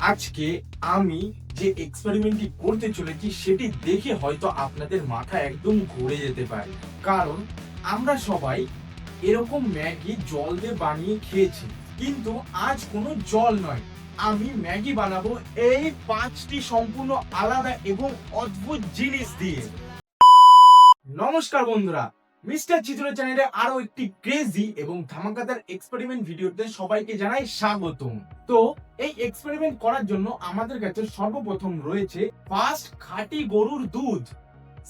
আজকে আমি যে এক্সপেরিমেন্টটি করতে চলেছি সেটি দেখে হয়তো আপনাদের মাথা একদম ঘুরে যেতে পারে, কারণ আমরা সবাই এরকম ম্যাগি জল দিয়ে বানিয়ে খেয়েছি, কিন্তু আজ কোনো জল নয়, আমি ম্যাগি বানাবো এই 5টি সম্পূর্ণ আলাদা এবং অদ্ভুত জিনিস দিয়ে। নমস্কার বন্ধুরা, মিস্টার চিত্র চ্যানেলে আরো একটি ক্রেজি এবং ধামাকাদার এক্সপেরিমেন্ট ভিডিওতে সবাইকে জানাই স্বাগতম। তো এই এক্সপেরিমেন্ট করার জন্য আমাদের কাছে সর্বপ্রথম রয়েছে ফার্স্ট খাঁটি গরুর দুধ,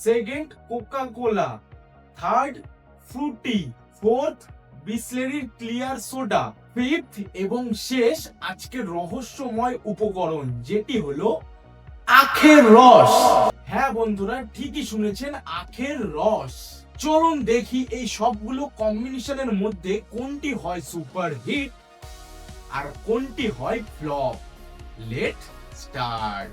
second Coca Cola, third Frooti, fourth বিসলেরির ক্লিয়ার সোডা, ফিফথ এবং শেষ আজকের রহস্যময় উপকরণ যেটি হলো আখের রস। হ্যাঁ বন্ধুরা, ঠিকই শুনেছেন, আখের রস। চলুন দেখি এই সবগুলো কম্বিনেশনের মধ্যে কোনটি হয় সুপার হিট আর কোনটি হয় ফ্লপ। Let start.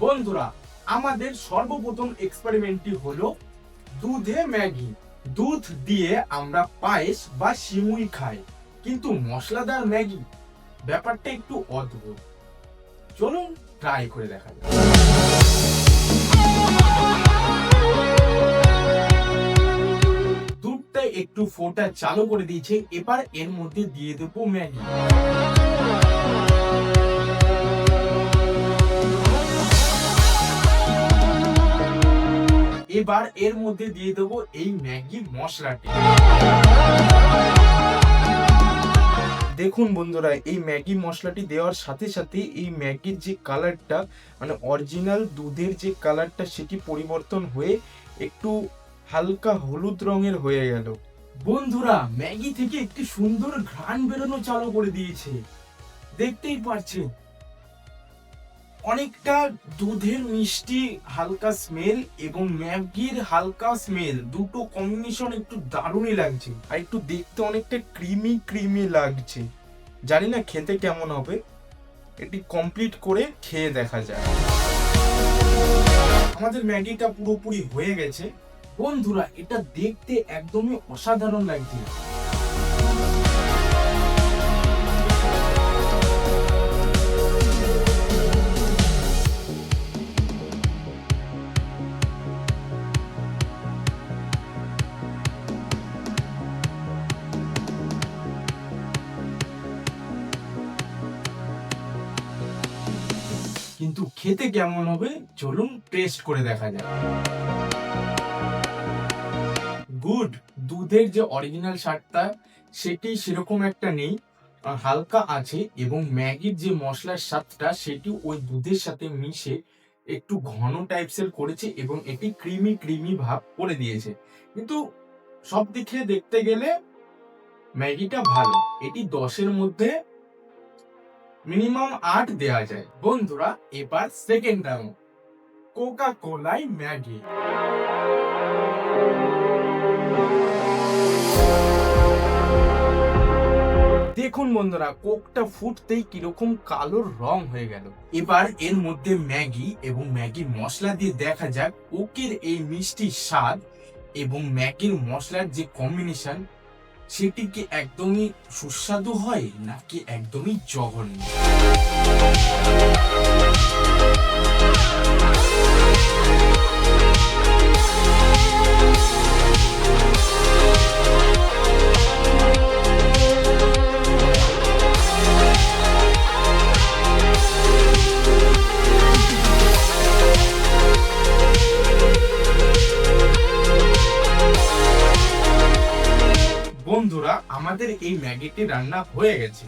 বন্ধুরা, আমাদের সর্বপ্রথম এক্সপেরিমেন্টটি হলো দুধে ম্যাগি। দুধ দিয়ে আমরা পায়েস বা সিমুই খাই, কিন্তু মশলাদার ম্যাগি, ব্যাপারটা একটু অদ্ভুত। চলুন ট্রাই করে দেখা যাক। দুধটা একটু ফোটা চালু করে দিয়েছে, এবার এর মধ্যে দিয়ে দেবো ম্যাগি। এবার এর মধ্যে দিয়ে দেবো এই ম্যাগি মশলাটি। দেখুন বন্ধুরা, এই ম্যাগি মশলাটি দেওয়ার সাথে সাথে এই ম্যাগির যে কালারটা, মানে অরিজিনাল দুধের যে কালারটা, সেটি পরিবর্তন হয়ে একটু হালকা হলুদ রঙের হয়ে গেল। বন্ধুরা, ম্যাগি থেকে একটি সুন্দর ঘ্রাণ বেরোনো চালু করে দিয়েছে, দেখতেই পাচ্ছেন। অনেকটা দুধের মিষ্টি হালকা স্মেল এবং ম্যাগির হালকা স্মেল, দুটো কম্বিনেশন একটু দারুণই লাগছে, আর একটু দেখতে অনেকটা ক্রিমি ক্রিমি লাগছে। জানি না খেতে কেমন হবে, এটি কমপ্লিট করে খেয়ে দেখা যায়। আমাদের ম্যাগিটা পুরোপুরি হয়ে গেছে বন্ধুরা, এটা দেখতে একদমই অসাধারণ লাগছে। কিন্তু খেতে কেমন হবে চলুন টেস্ট করে দেখা যাক। গুড, দুধের যে অরিজিনাল স্বাদটা সেটি সেরকম একটা নেই, হালকা আছে, এবং ম্যাগির যে মশলার স্বাদটা সেটি ওই দুধের সাথে মিশে একটু ঘন টাইপসের করেছে এবং এটি ক্রিমি ক্রিমি ভাব করে দিয়েছে। কিন্তু সব দিকে দেখতে গেলে ম্যাগিটা ভালো, এটি 10-এর মধ্যে মিনিমাম 8 দেওয়া যায়। বন্ধুরা, এবার সেকেন্ড রাউন্ড, কোকা কোলাই ম্যাগি। দেখুন বন্ধুরা, কোকটা ফুটতেই কিরকম কালো রং হয়ে গেল। এবার এর মধ্যে ম্যাগি এবং ম্যাগির মশলা দিয়ে দেখা যাক কোকের এই মিষ্টি স্বাদ এবং ম্যাগির মশলার যে কম্বিনেশন, সেটি কি একদমই সুস্বাদু হয় নাকি একদমই জঘন্য। বন্ধুরা, আমাদের এই ম্যাগিটি রান্না হয়ে গেছে।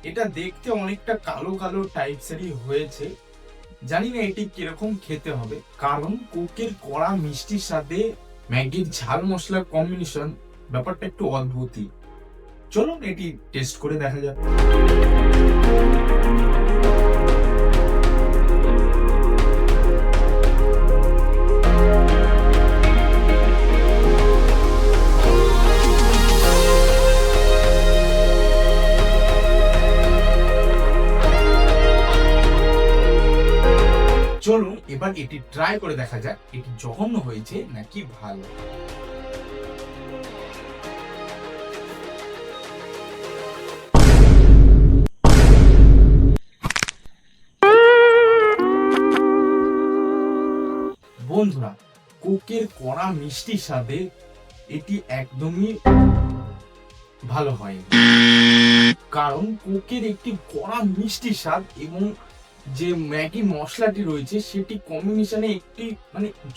এটা দেখতে অনেকটা কালো কালো টাইপসেরই হয়েছে। জানি না এটি কিরকম খেতে হবে, কারণ কোকের কড়া মিষ্টির সাথে ম্যাগির ঝাল মশলার কম্বিনেশন, ব্যাপারটা একটু অদ্ভুতই। চলুন এটি টেস্ট করে দেখা যাক। চলুন এবার এটি ট্রাই করে দেখা যাক এটি জঘন্য হয়েছে নাকি ভালো। বন্ধুরা, কোকের কড়া মিষ্টি স্বাদে এটি একদমই ভালো হয়নি, কারণ কোকের একটি কড়া মিষ্টি স্বাদ এবং যে ম্যাগি মশলাটি রয়েছে সেটি কম্বিনেশনে একটি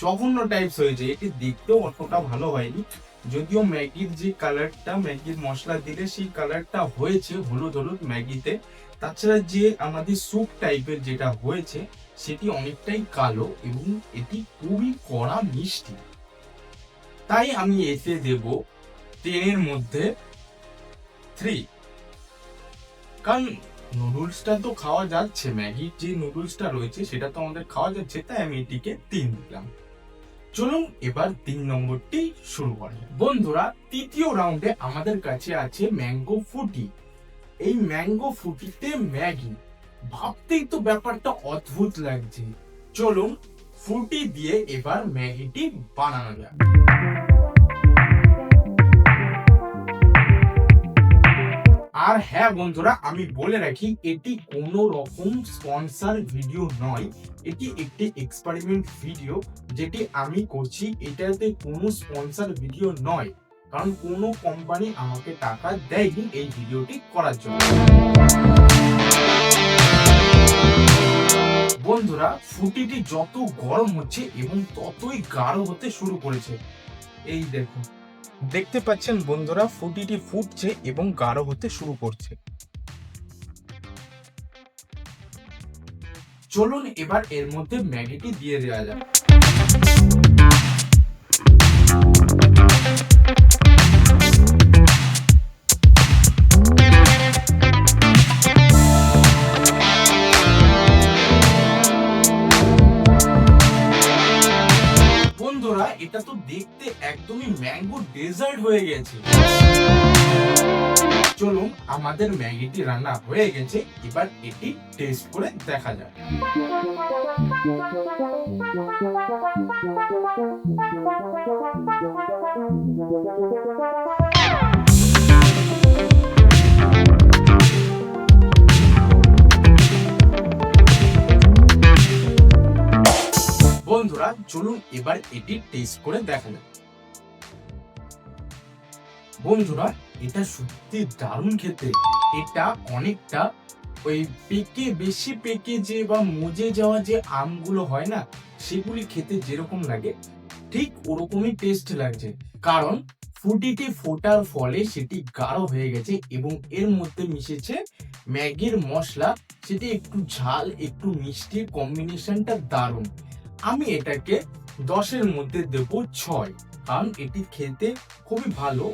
জঘন্য টাইপস হয়েছে। এটি দেখতেও অতটা ভালো হয়নি, যদিও ম্যাগির যে কালারটা ম্যাগির মশলা দিলে সেই কালারটা হয়েছে হলুদ হলুদ ম্যাগিতে, তাছাড়া যে আমাদের স্যুপ টাইপের যেটা হয়েছে সেটি অনেকটাই কালো এবং এটি খুবই কড়া মিষ্টি। তাই আমি এতে দেব 10 এর মধ্যে 3, কারণ নুডলসটা তো খাওয়া যাচ্ছে, ম্যাগির যে নুডলসটা রয়েছে সেটা তো আমাদের খাওয়া যাচ্ছে, তাই আমি এটিকে 3 দিলাম। চলুন এবার 3 নম্বরটি শুরু করি। বন্ধুরা, তৃতীয় রাউন্ডে আমাদের কাছে আছে ম্যাঙ্গো ফুটি। এই ম্যাঙ্গো ফুটিতে ম্যাগি, ভাবতেই তো ব্যাপারটা অদ্ভুত লাগছে। চলুন ফুটি দিয়ে এবার ম্যাগিটি বানানো যাক। আর হ্যাঁ বন্ধুরা, আমি বলে রাখি এটি কোনো রকম স্পন্সর ভিডিও নয়, এটি একটি এক্সপেরিমেন্ট ভিডিও যেটি আমি করছি। এটাতে কোনো স্পন্সর ভিডিও নয়, কারণ কোনো কোম্পানি আমাকে টাকা দেয়নি এই ভিডিওটি করার জন্য। বন্ধুরা, ফুটিটি যত গরম হচ্ছে এবং ততই গাঢ় হতে শুরু করেছে। এই দেখুন, দেখতে পাচ্ছেন বন্ধুরা, ফুটিটি ফুটছে এবং গাঢ় হতে শুরু করছে। চলুন এবার এর মধ্যে ম্যাগিটি দিয়ে দেওয়া যাক। বন্ধুরা, এটা তো দেখতে একদমই ম্যাঙ্গো ডেজার্ট হয়ে গেছে। চলুন, আমাদের ম্যাগিটি রান্না হয়ে গেছে, এবার এটি টেস্ট করে দেখা যাক। বন্ধুরা, চলুন এবার এটি টেস্ট করে দেখা যাক। বন্ধুরা, এটা সত্যি দারুণ খেতে। এটা অনেকটা ওই বেশি পেকে যে বা মজে যাওয়া যে আমগুলো হয় না, সেগুলি খেতে যেরকম লাগে ঠিক ওরকমই টেস্ট লাগছে, কারণ ফুটিটি ফোটার ফলে সেটি গাঢ় হয়ে গেছে এবং এর মধ্যে মিশেছে ম্যাগির মশলা। সেটি একটু ঝাল একটু মিষ্টির কম্বিনেশনটা দারুণ। আমি এটাকে 10 এর মধ্যে দেব 6, কারণ এটি খেতে খুবই ভালো,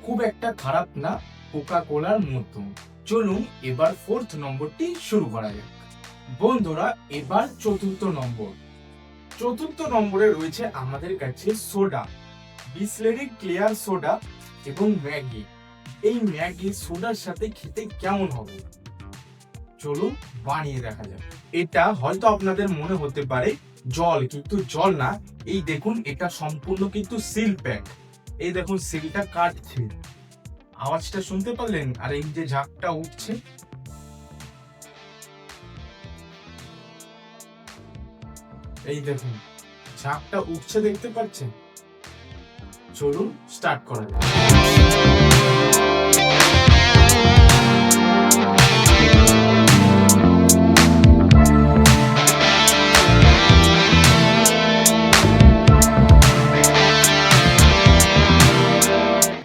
খুব একটা খারাপ না, কোকা কোলার মতো। চলুন এবার 4th নম্বরটি শুরু করা যাক। বন্ধুরা, এবার 4র্থ নম্বর। 4র্থ নম্বরে রয়েছে আমাদের কাছে সোডা, বিসলেরি ক্লিয়ার সোডা এবং ম্যাগি। এই ম্যাগি সোডার সাথে খেতে কেমন হবে চলুন বানিয়ে দেখা যাক। এটা হয়তো আপনাদের মনে হতে পারে জল, কিন্তু জল না। এই দেখুন, এটা সম্পূর্ণ কিন্তু সিল প্যাক। এই দেখুন, সিলটা কাটছে, আওয়াজটা শুনতে পারলেন? আর এই যে ঝাঁকটা উঠছে, এই দেখুন ঝাঁকটা উঠছে, দেখতে পাচ্ছেন? চলুন স্টার্ট করা যাক।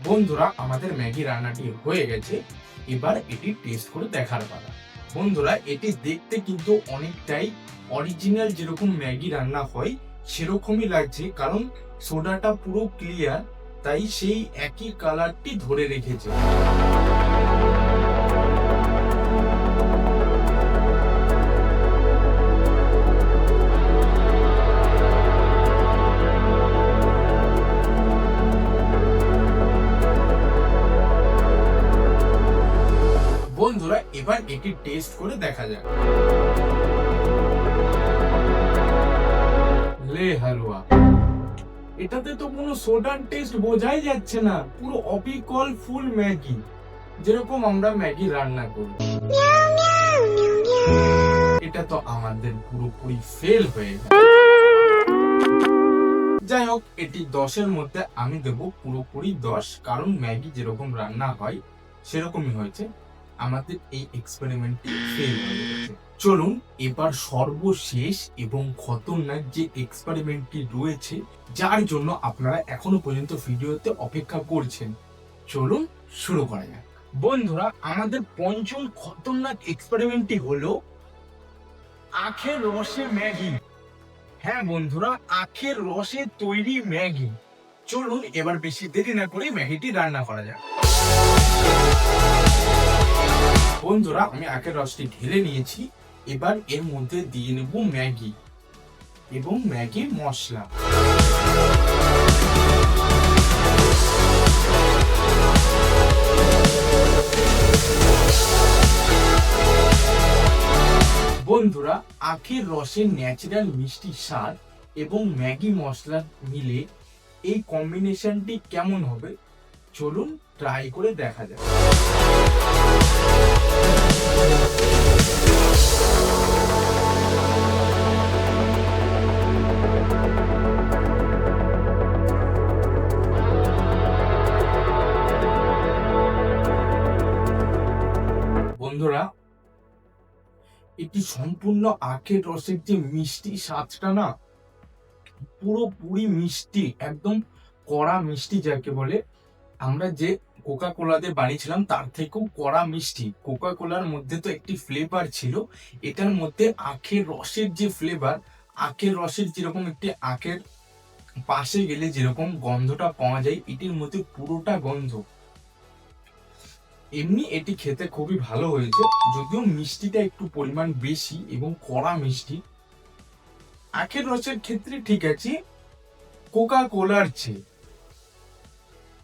বন্ধুরা, আমাদের ম্যাগি রান্নাটি হয়ে গেছে, এবার এটি টেস্ট করে দেখার পালা। বন্ধুরা, এটি দেখতে কিন্তু অনেকটাই অরিজিনাল যেরকম ম্যাগি রান্না হয় সেরকমই লাগছে, কারণ সোডাটা পুরো ক্লিয়ার, তাই সেই একই কালারটি ধরে রেখেছে। বন্ধুরা, এবার এটি টেস্ট করে দেখা যাক। ছোলে হালুয়া। এটাতে তো কোনো সোডার টেস্ট বোঝাই যাচ্ছে না, পুরো অবিকল ফুল ম্যাগি, যেরকম আমরা ম্যাগি রান্না করি। এটা তো আমাদের পুরোপুরি ফেল হয়ে গেল। যাই হোক, এটি 10-এর মধ্যে আমি দেব পুরোপুরি 10, কারণ ম্যাগি যেরকম রান্না হয় সেরকমই হয়েছে, আমাদের এই এক্সপেরিমেন্টটি ফেল হয়ে গেছে। চলুন এবার সর্বশেষ এবং খতরনাক যে এক্সপেরিমেন্টটি রয়েছে, যার জন্য আপনারা এখনো পর্যন্ত ভিডিওতে অপেক্ষা করছেন, চলুন শুরু করা যাক। বন্ধুরা, আমাদের পঞ্চম খতরনাক এক্সপেরিমেন্টটি হলো আখের রসে ম্যাগি। হ্যাঁ বন্ধুরা, আখের রসে তৈরি ম্যাগি। চলুন এবার বেশি দেরি না করে ম্যাগিটি রান্না করা যাক। বন্ধুরা, আমি আখের রসটি ঢেলে নিয়েছি, এবার এর মধ্যে দিয়ে নেব ম্যাগি এবং ম্যাগি মশলা। বন্ধুরা, আখের রসের ন্যাচারাল মিষ্টি স্বাদ এবং ম্যাগি মশলা মিলে এই কম্বিনেশনটি কেমন হবে, চলুন ট্রাই করে দেখা যাক। বন্ধুরা, এটি সম্পূর্ণ আখের রসের যে মিষ্টি স্বাদটা না, পুরোপুরি মিষ্টি, একদম কড়া মিষ্টি যাকে বলে। আমরা যে কোকা কোলাতে বানিয়েছিলাম তার থেকেও কড়া মিষ্টি। কোকা কোলার মধ্যে তো একটি ফ্লেভার ছিল, এটার মধ্যে আখের রসের যে ফ্লেভার, আখের রসের যেরকম একটি আখের পাশে গেলে যেরকম গন্ধটা পাওয়া যায়, এটির মধ্যে পুরোটা গন্ধ। এমনি এটি খেতে খুবই ভালো হয়েছে, যদিও মিষ্টিটা একটু পরিমাণ বেশি এবং কড়া মিষ্টি। আখের রসের ক্ষেত্রে ঠিক আছে, কোকা কোলার চেয়ে।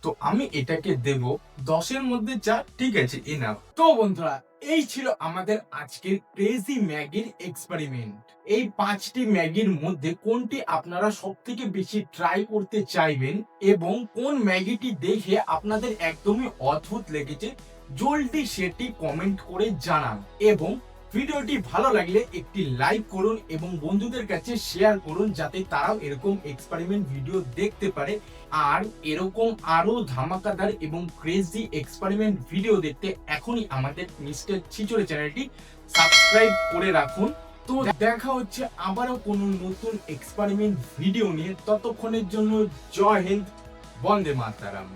তো আমি এটাকে দেব 10-এর মধ্যে 4, ঠিক আছে, এনাফ। তো বন্ধুরা, এই ছিল আমাদের আজকের ক্রেজি ম্যাগির এক্সপেরিমেন্ট। এই 5টি ম্যাগির মধ্যে কোনটি আপনারা সব থেকে বেশি ট্রাই করতে চাইবেন এবং কোন ম্যাগিটি দেখে আপনাদের একদমই অদ্ভুত লেগেছে, জলদি সেটি কমেন্ট করে জানান। এবং ভিডিওটি ভালো লাগলে একটি লাইক করুন এবং বন্ধুদের কাছে শেয়ার করুন, যাতে তারাও এরকম এক্সপেরিমেন্ট ভিডিও দেখতে পারে। আর এরকম আরো ধামাকাদার এবং ক্রেজি এক্সপেরিমেন্ট ভিডিও দেখতে এখনই আমাদের মিস্টার ছিচড়ে চ্যানেলটি সাবস্ক্রাইব করে রাখুন। তো দেখা হচ্ছে আবারও কোনো নতুন এক্সপেরিমেন্ট ভিডিও নিয়ে। ততক্ষণের জন্য জয় হিন্দ, বন্দে মাতরম।